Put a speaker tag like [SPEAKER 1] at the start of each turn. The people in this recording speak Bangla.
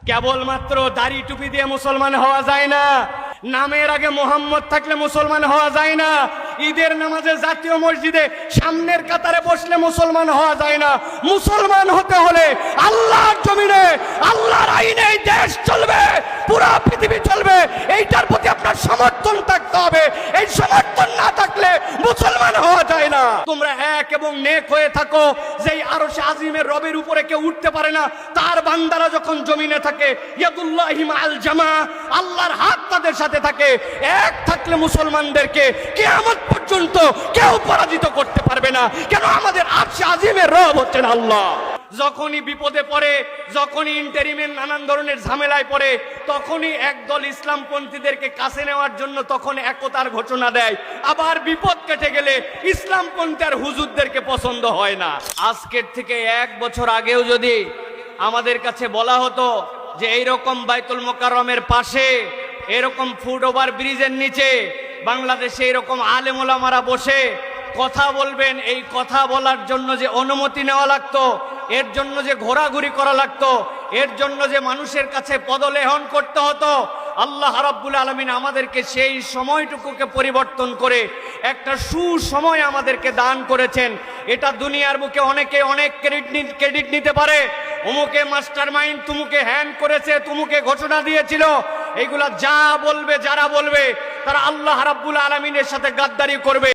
[SPEAKER 1] কেবলমাত্র দাড়ি টুপি দিয়ে মুসলমান হওয়া যায় না, নামের আগে মোহাম্মদ থাকলে মুসলমান হওয়া যায় না, ঈদের নামাজে জাতীয় মসজিদে সামনের কাতারে বসলে মুসলমান হওয়া যায় না। মুসলমান হতে হলে আল্লাহর জমিনে আল্লাহর আইনে এই দেশ চলবে, পুরো পৃথিবী চলবে, এইটার প্রতি আপনার সমর্থন থাকতে হবে। এই সমর্থন না থাকলে মুসলমান হওয়া যায় না। তোমরা এক এবং নেক হয়ে থাকো, যেই আরশে আজিমের রবের উপরে কেউ উঠতে পারে না, তার বান্দারা যখন জমিনে থাকে, ইয়াদুল্লাহি মাআল জামা, আল্লাহর হাত তাদের সাথে থাকে। এক থাকলে মুসলমানদেরকে কিয়ামত পর্যন্ত কেউ পরাজিত করতে পারবে না। কেন? আমাদের আরশে আজিমের রব হচ্ছেন আল্লাহ। যখনই বিপদে পড়ে, যখনই ইন্টারিমের নানান ধরনের ঝামেলায় পড়ে, তখনই একদল ইসলামপন্থীদেরকে কাছে নেওয়ার জন্য তখন একতার ঘোষণা দেয়। আবার বিপদ কেটে গেলে ইসলামপন্থী আর হুজুরদেরকে পছন্দ হয় না। আজকের থেকে 1 বছর আগেও যদি আমাদের কাছে বলা হতো যে এইরকম বাইতুল মোকাররমের পাশে এরকম ফুট ওভার ব্রিজের নিচে বাংলাদেশে এরকম আলেম ওলামারা বসে কথা বলবেন, এই কথা বলার জন্য যে অনুমতি নেওয়া লাগতো, এর জন্য যে ঘোরাঘুরি করা লাগতো, এর জন্য যে মানুষের কাছে পদলেহন করতে হতো, আল্লাহ রাব্বুল আলামিন আমাদেরকে সেই সময়টুকুকে পরিবর্তন করে একটা সুসময় আমাদেরকে দান করেছেন। এটা দুনিয়ার বুকে অনেকে অনেক ক্রেডিট নিতে পারে। অমুকে মাস্টার মাইন্ড, তুমুকে হ্যান্ড করেছে, তুমুকে ঘোষণা দিয়েছিল। এইগুলা যা বলবে, যারা বলবে, তারা আল্লাহ রাব্বুল আলামিনের সাথে গাদ্দারি করবে।